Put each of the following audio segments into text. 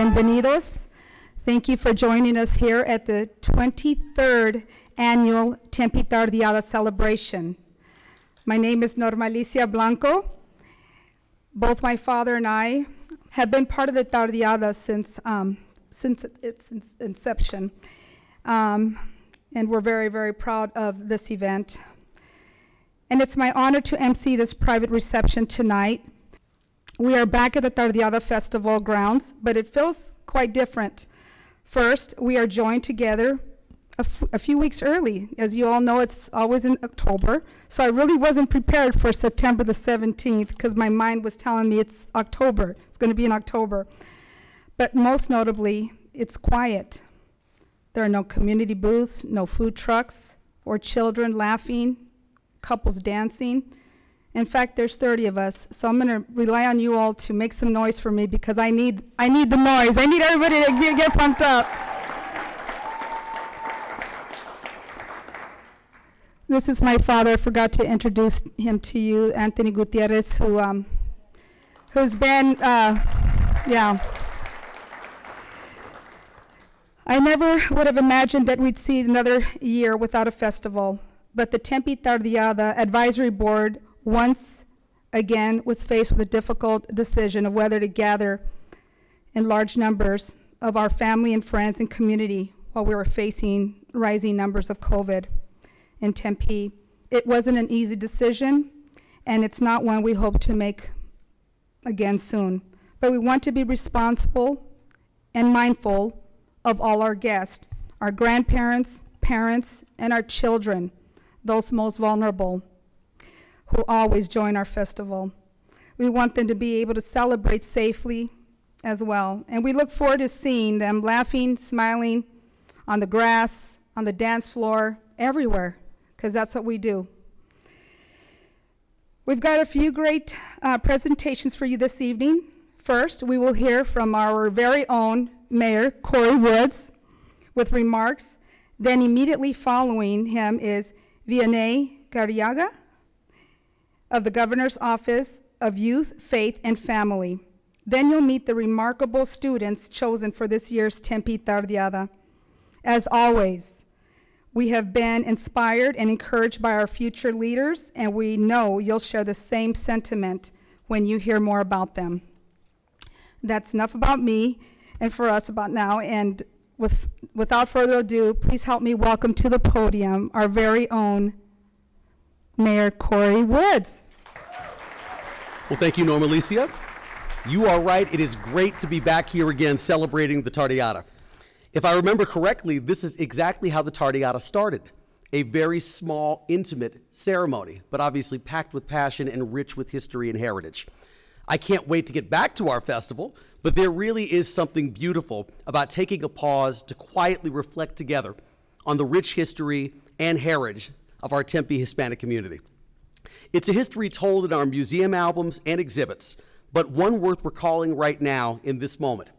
Bienvenidos. Thank you for joining us here at the 23rd Annual Tempe Tardeada celebration. My name is Normalicia Blanco. Both my father and I have been part of the Tardeada since its inception. And we're very, very proud of this event. And it's my honor to MC this private reception tonight. We are back at the Tardeada Festival grounds, but it feels quite different. First, we are joined together a few weeks early. As you all know, it's always in October, so I really wasn't prepared for September the 17th because my mind was telling me it's October. It's going to be in October. But most notably, it's quiet. There are no community booths, no food trucks, or children laughing, couples dancing. In fact, there's 30 of us, so I'm gonna rely on you all to make some noise for me because I need the noise. I need everybody to get pumped up. This is my father. I forgot to introduce him to you, Anthony Gutierrez, who's been, I never would have imagined that we'd see another year without a festival, but the Tempe Tardeada Advisory Board once again was faced with a difficult decision of whether to gather in large numbers of our family and friends and community while we were facing rising numbers of COVID in Tempe. It wasn't an easy decision, and it's not one we hope to make again soon. But we want to be responsible and mindful of all our guests, our grandparents, parents, and our children, those most vulnerable, who always join our festival. We want them to be able to celebrate safely as well. And we look forward to seeing them laughing, smiling on the grass, on the dance floor, everywhere, because that's what we do. We've got a few great presentations for you this evening. First, we will hear from our very own Mayor, Corey Woods, with remarks. Then immediately following him is Vianney Garriaga of the Governor's Office of Youth, Faith, and Family. Then you'll meet the remarkable students chosen for this year's Tempe Tardeada. As always, we have been inspired and encouraged by our future leaders, and we know you'll share the same sentiment when you hear more about them. That's enough about me and for us about now, and without further ado, please help me welcome to the podium our very own Mayor Corey Woods. Well, thank you, Normalicia. You are right. It is great to be back here again celebrating the Tardeada. If I remember correctly, this is exactly how the Tardeada started. A very small, intimate ceremony, but obviously packed with passion and rich with history and heritage. I can't wait to get back to our festival, but there really is something beautiful about taking a pause to quietly reflect together on the rich history and heritage of our Tempe Hispanic community. It's a history told in our museum albums and exhibits, but one worth recalling right now in this moment.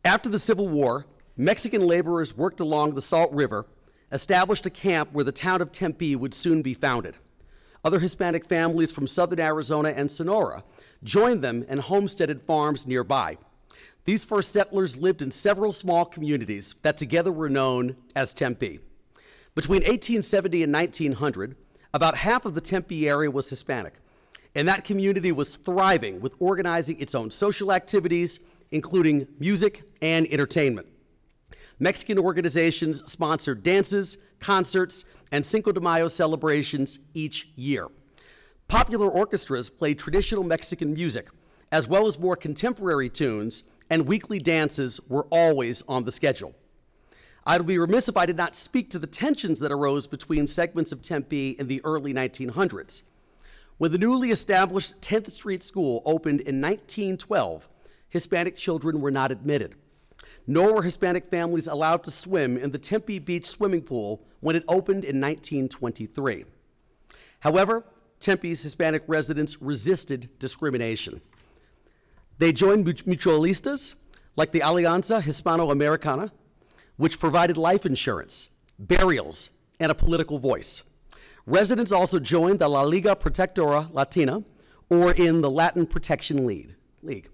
After the Civil War, Mexican laborers worked along the Salt River, established a camp where the town of Tempe would soon be founded. Other Hispanic families from southern Arizona and Sonora joined them and homesteaded farms nearby. These first settlers lived in several small communities that together were known as Tempe. Between 1870 and 1900, about half of the Tempe area was Hispanic, and that community was thriving with organizing its own social activities, including music and entertainment. Mexican organizations sponsored dances, concerts, and Cinco de Mayo celebrations each year. Popular orchestras played traditional Mexican music, as well as more contemporary tunes, and weekly dances were always on the schedule. I would be remiss if I did not speak to the tensions that arose between segments of Tempe in the early 1900s. When the newly established 10th Street School opened in 1912, Hispanic children were not admitted, nor were Hispanic families allowed to swim in the Tempe Beach swimming pool when it opened in 1923. However, Tempe's Hispanic residents resisted discrimination. They joined mutualistas like the Alianza Hispano-Americana, which provided life insurance, burials, and a political voice. Residents also joined the La Liga Protectora Latina, or in the Latin Protection League.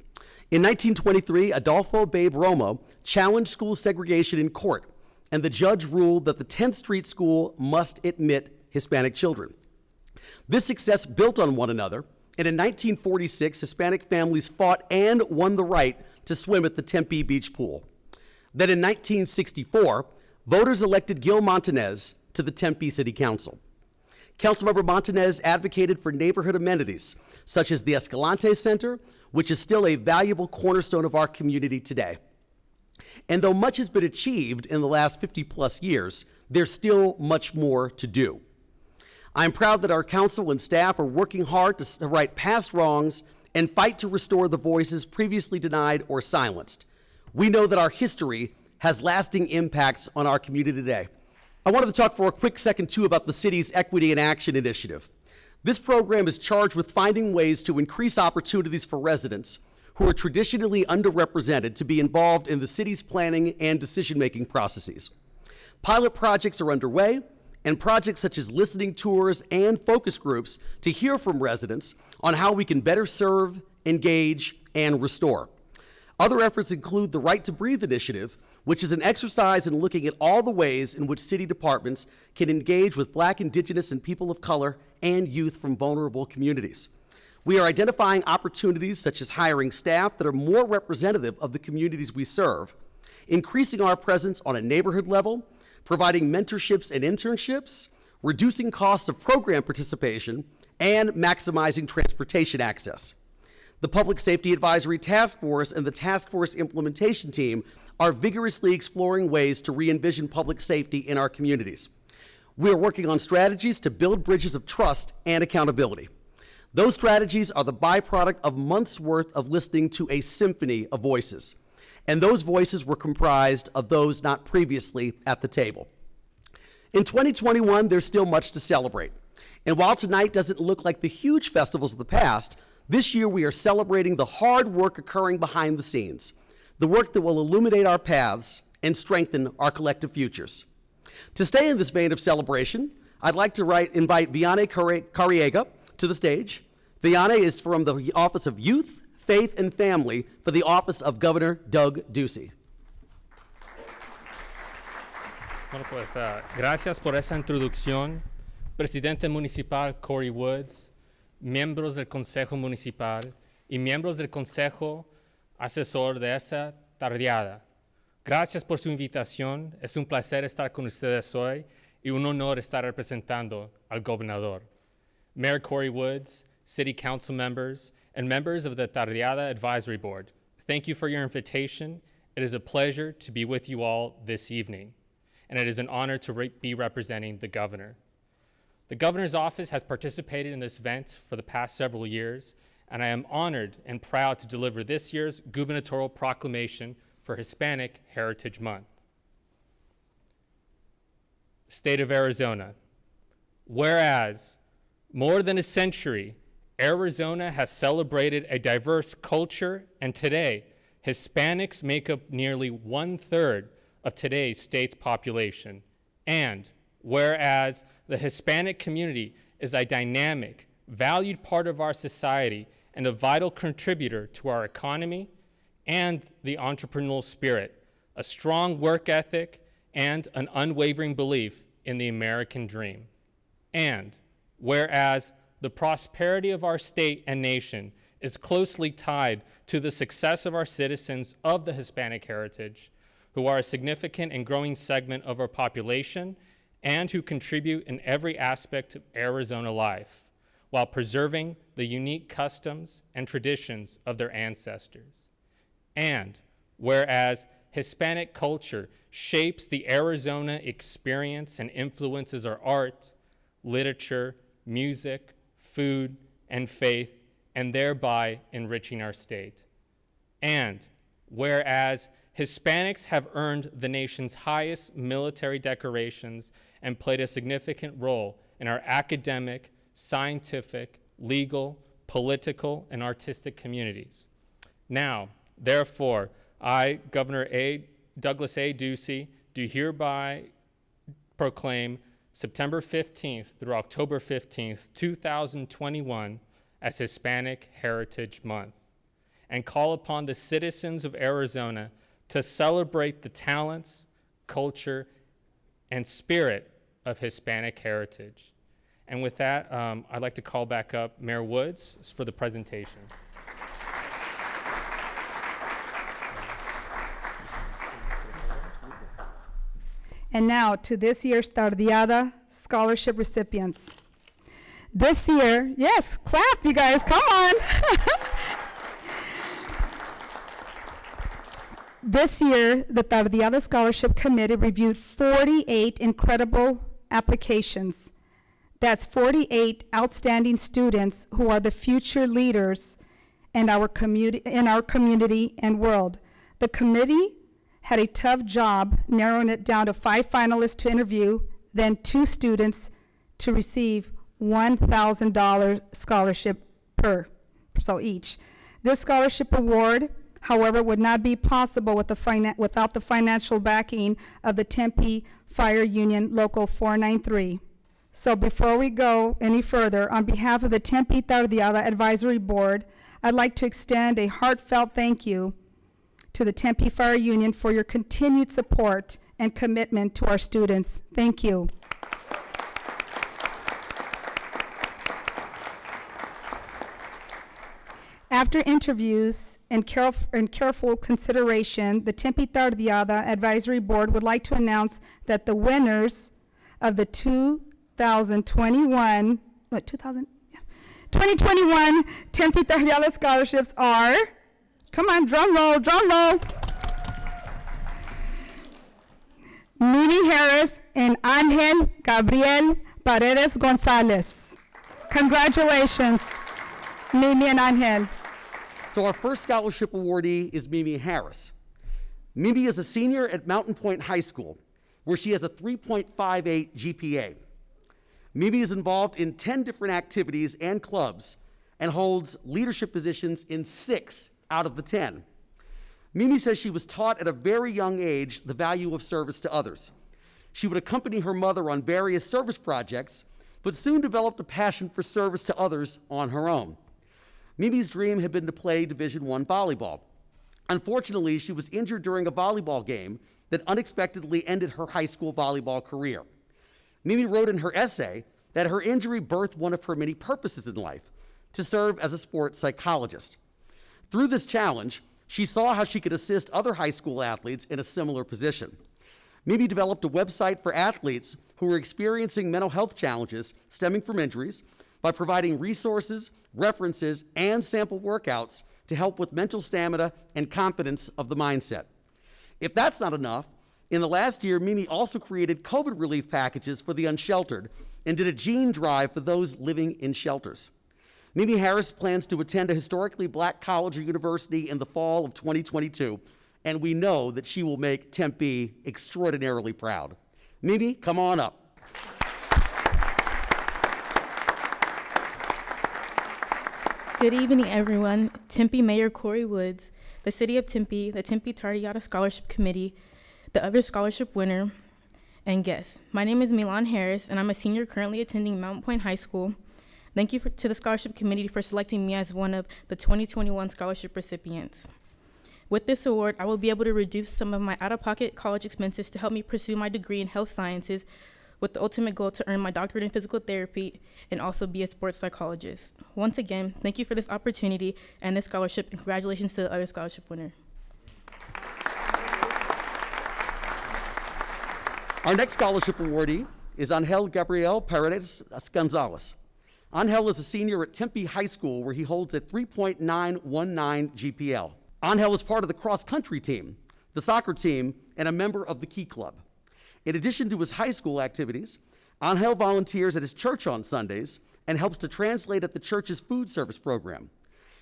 In 1923, Adolfo Babe Romo challenged school segregation in court, and the judge ruled that the 10th Street School must admit Hispanic children. This success built on one another, and in 1946, Hispanic families fought and won the right to swim at the Tempe Beach Pool. Then in 1964, voters elected Gil Montanez to the Tempe City Council. Councilmember Montanez advocated for neighborhood amenities, such as the Escalante Center, which is still a valuable cornerstone of our community today. And though much has been achieved in the last 50+ years, there's still much more to do. I'm proud that our council and staff are working hard to right past wrongs and fight to restore the voices previously denied or silenced. We know that our history has lasting impacts on our community today. I wanted to talk for a quick second, too, about the city's Equity in Action initiative. This program is charged with finding ways to increase opportunities for residents who are traditionally underrepresented to be involved in the city's planning and decision-making processes. Pilot projects are underway, and projects such as listening tours and focus groups to hear from residents on how we can better serve, engage, and restore. Other efforts include the Right to Breathe initiative, which is an exercise in looking at all the ways in which city departments can engage with Black, Indigenous, and people of color and youth from vulnerable communities. We are identifying opportunities such as hiring staff that are more representative of the communities we serve, increasing our presence on a neighborhood level, providing mentorships and internships, reducing costs of program participation, and maximizing transportation access. The Public Safety Advisory Task Force and the Task Force Implementation Team are vigorously exploring ways to re-envision public safety in our communities. We are working on strategies to build bridges of trust and accountability. Those strategies are the byproduct of months' worth of listening to a symphony of voices, and those voices were comprised of those not previously at the table. In 2021, there's still much to celebrate, and while tonight doesn't look like the huge festivals of the past, this year we are celebrating the hard work occurring behind the scenes, the work that will illuminate our paths and strengthen our collective futures. To stay in this vein of celebration, I'd like to invite Vianney Carriega to the stage. Vianney is from the Office of Youth, Faith, and Family for the Office of Governor Doug Ducey. Bueno, pues, gracias por esa introducción, Presidente Municipal Corey Woods, miembros del Consejo Municipal y miembros del Consejo Asesor de esta tardeada. Gracias por su invitación. Es un placer estar con ustedes hoy y un honor estar representando al gobernador. Mayor Corey Woods, City Council members, and members of the Tardeada Advisory Board, thank you for your invitation. It is a pleasure to be with you all this evening, and it is an honor to be representing the governor. The governor's office has participated in this event for the past several years, and I am honored and proud to deliver this year's gubernatorial proclamation for Hispanic Heritage Month. State of Arizona. Whereas, more than a century, Arizona has celebrated a diverse culture, and today, Hispanics make up nearly 1/3 of today's state's population. And whereas the Hispanic community is a dynamic, valued part of our society and a vital contributor to our economy and the entrepreneurial spirit, a strong work ethic, and an unwavering belief in the American dream. And whereas the prosperity of our state and nation is closely tied to the success of our citizens of the Hispanic heritage, who are a significant and growing segment of our population and who contribute in every aspect of Arizona life, while preserving the unique customs and traditions of their ancestors. And whereas Hispanic culture shapes the Arizona experience and influences our art, literature, music, food, and faith, and thereby enriching our state. And whereas Hispanics have earned the nation's highest military decorations and played a significant role in our academic, scientific, legal, political, and artistic communities. Now, therefore, I, Governor Douglas A. Ducey, do hereby proclaim September 15th through October 15th, 2021 as Hispanic Heritage Month. and call upon the citizens of Arizona to celebrate the talents, culture, and spirit of Hispanic heritage. And with that, I'd like to call back up Mayor Woods for the presentation. And now to this year's Tardeada scholarship recipients. This year, yes, clap you guys, come on. This year, the Tardeada Scholarship Committee reviewed 48 incredible applications. That's 48 outstanding students who are the future leaders in our community and world. The committee had a tough job narrowing it down to 5 finalists to interview, then 2 students to receive $1,000 scholarship so each. This scholarship award, however, would not be possible without the financial backing of the Tempe Fire Union Local 493. So before we go any further, on behalf of the Tempe Tardeada Advisory Board, I'd like to extend a heartfelt thank you to the Tempe Fire Union for your continued support and commitment to our students. Thank you. After interviews and careful consideration, the Tempe Tardeada Advisory Board would like to announce that the winners of the 2021 Tempe Tardeada scholarships are, come on, drum roll, Milan Harris and Angel Gabriel Paredes Gonzalez. Congratulations, Mimi and Angel. So our first scholarship awardee is Mimi Harris. Mimi is a senior at Mountain Point High School, where she has a 3.58 GPA. Mimi is involved in 10 different activities and clubs and holds leadership positions in 6 out of the 10. Mimi says she was taught at a very young age the value of service to others. She would accompany her mother on various service projects, but soon developed a passion for service to others on her own. Mimi's dream had been to play Division I volleyball. Unfortunately, she was injured during a volleyball game that unexpectedly ended her high school volleyball career. Mimi wrote in her essay that her injury birthed one of her many purposes in life, to serve as a sports psychologist. Through this challenge, she saw how she could assist other high school athletes in a similar position. Mimi developed a website for athletes who were experiencing mental health challenges stemming from injuries by providing resources, references, and sample workouts to help with mental stamina and confidence of the mindset. If that's not enough, in the last year, Mimi also created COVID relief packages for the unsheltered and did a gene drive for those living in shelters. Mimi Harris plans to attend a historically black college or university in the fall of 2022, and we know that she will make Tempe extraordinarily proud. Mimi, come on up. Good evening, everyone. Tempe Mayor Corey Woods, the City of Tempe, the Tempe Tardeada Scholarship Committee, the other scholarship winner, and guests. My name is Milan Harris, and I'm a senior currently attending Mountain Point High School. Thank you to the Scholarship Committee for selecting me as one of the 2021 scholarship recipients. With this award, I will be able to reduce some of my out-of-pocket college expenses to help me pursue my degree in health sciences, with the ultimate goal to earn my doctorate in physical therapy and also be a sports psychologist. Once again, thank you for this opportunity and this scholarship, and congratulations to the other scholarship winner. Our next scholarship awardee is Angel Gabriel Paredes Gonzalez. Angel is a senior at Tempe High School, where he holds a 3.919 GPL. Angel is part of the cross-country team, the soccer team, and a member of the Key Club. In addition to his high school activities, Angel volunteers at his church on Sundays and helps to translate at the church's food service program.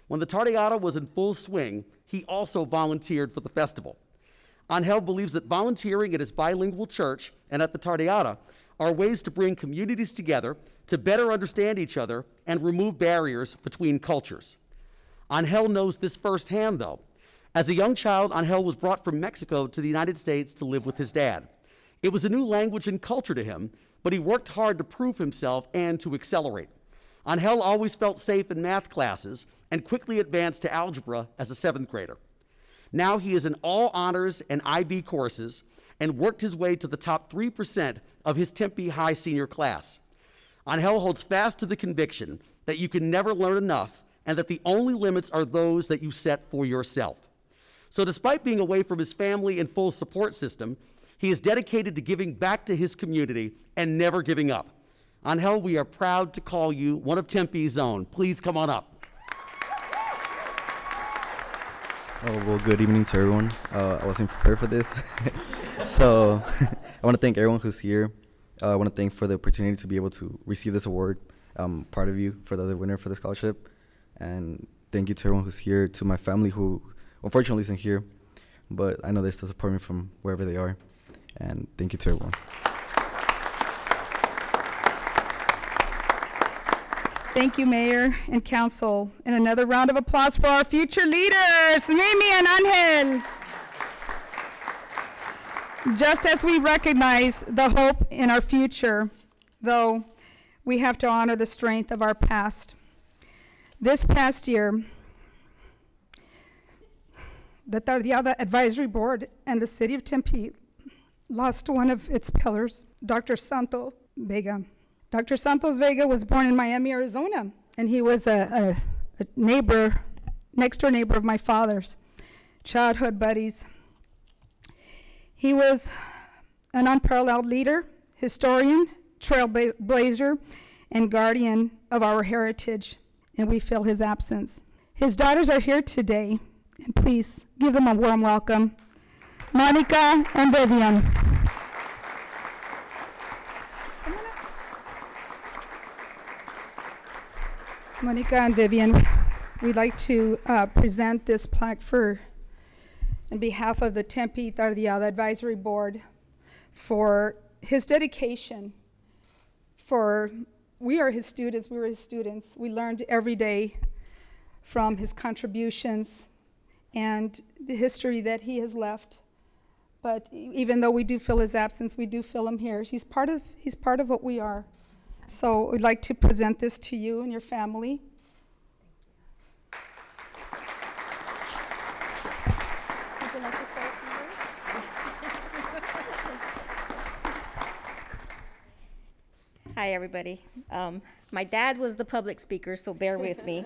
When the Tardeada was in full swing, he also volunteered for the festival. Angel believes that volunteering at his bilingual church and at the Tardeada are ways to bring communities together to better understand each other and remove barriers between cultures. Angel knows this firsthand, though. As a young child, Angel was brought from Mexico to the United States to live with his dad. It was a new language and culture to him, but he worked hard to prove himself and to accelerate. Angel always felt safe in math classes and quickly advanced to algebra as a 7th grader. Now he is in all honors and IB courses and worked his way to the top 3% of his Tempe High senior class. Angel holds fast to the conviction that you can never learn enough and that the only limits are those that you set for yourself. So despite being away from his family and full support system, he is dedicated to giving back to his community and never giving up. Angel, we are proud to call you one of Tempe's own. Please come on up. Oh, well, good evening to everyone. I wasn't prepared for this. So I want to thank everyone who's here. I want to thank for the opportunity to be able to receive this award. I'm proud of you for the other winner for the scholarship. And thank you to everyone who's here, to my family who unfortunately isn't here, but I know they still support me from wherever they are. And thank you to everyone. Thank you, Mayor and Council. And another round of applause for our future leaders, Mimi and Angel. Just as we recognize the hope in our future, though, we have to honor the strength of our past. This past year, the Tardeada Advisory Board and the City of Tempe lost one of its pillars, Dr. Santos Vega. Dr. Santos Vega was born in Miami, Arizona, and he was a neighbor, next-door neighbor of my father's, childhood buddies. He was an unparalleled leader, historian, trailblazer, and guardian of our heritage, and we feel his absence. His daughters are here today, and please give them a warm welcome. Monica and Vivian. Monica and Vivian, we'd like to present this plaque on behalf of the Tempe Tardeada Advisory Board for his dedication. We are his students, we were his students. We learned every day from his contributions and the history that he has left. But even though we do feel his absence, we do feel him here. He's part of what we are. So we'd like to present this to you and your family. Would you like to say a few words? Hi, everybody. My dad was the public speaker, so bear with me.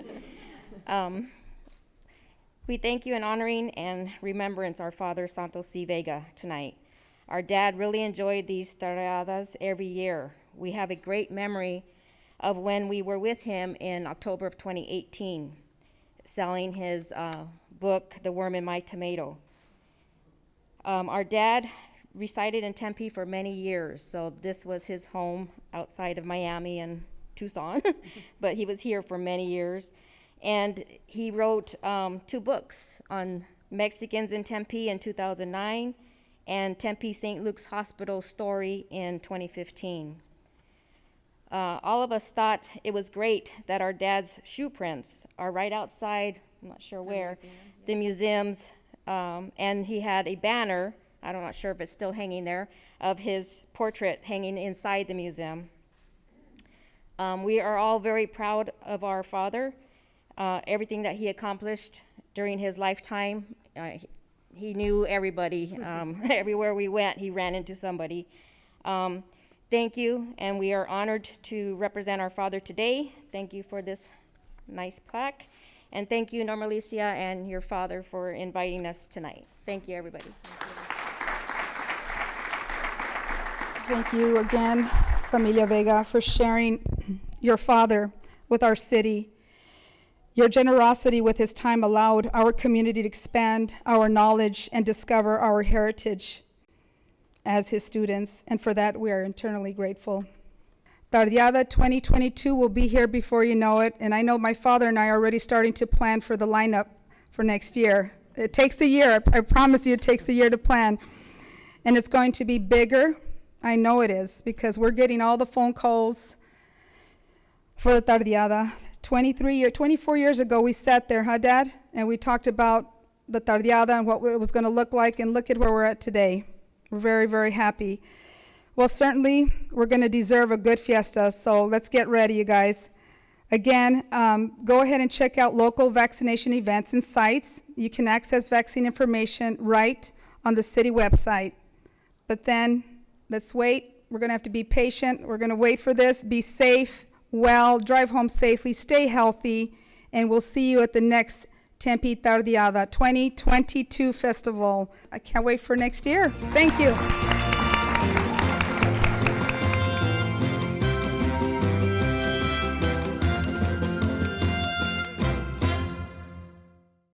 We thank you in honoring and remembrance our father, Santos C. Vega, tonight. Our dad really enjoyed these tardeadas every year. We have a great memory of when we were with him in October of 2018, selling his book, The Worm in My Tomato. Our dad resided in Tempe for many years, so this was his home outside of Miami and Tucson, but he was here for many years. And he wrote 2 books on Mexicans in Tempe in 2009 and Tempe St. Luke's Hospital story in 2015. All of us thought it was great that our dad's shoe prints are right outside, I'm not sure where, the museums, and he had a banner, I'm not sure if it's still hanging there, of his portrait hanging inside the museum. We are all very proud of our father, everything that he accomplished during his lifetime. He knew everybody. Everywhere we went, he ran into somebody. Thank you, and we are honored to represent our father today. Thank you for this nice plaque. And thank you, Normalicia, and your father for inviting us tonight. Thank you, everybody. Thank you again, Familia Vega, for sharing your father with our city. Your generosity with his time allowed our community to expand our knowledge and discover our heritage as his students, and for that we are eternally grateful. Tardeada 2022 will be here before you know it, and I know my father and I are already starting to plan for the lineup for next year. It takes a year, I promise you it takes a year to plan, and it's going to be bigger. I know it is, because we're getting all the phone calls for the Tardeada. 24 years ago, we sat there, huh, Dad? And we talked about the Tardeada and what it was going to look like, and look at where we're at today. We're very, very happy. Well, certainly, we're going to deserve a good fiesta, so let's get ready, you guys. Again, go ahead and check out local vaccination events and sites. You can access vaccine information right on the city website. But then, let's wait. We're going to have to be patient. We're going to wait for this. Be safe, well, drive home safely, stay healthy, and we'll see you at the next Tempe Tardeada 2022 festival. I can't wait for next year. Thank you.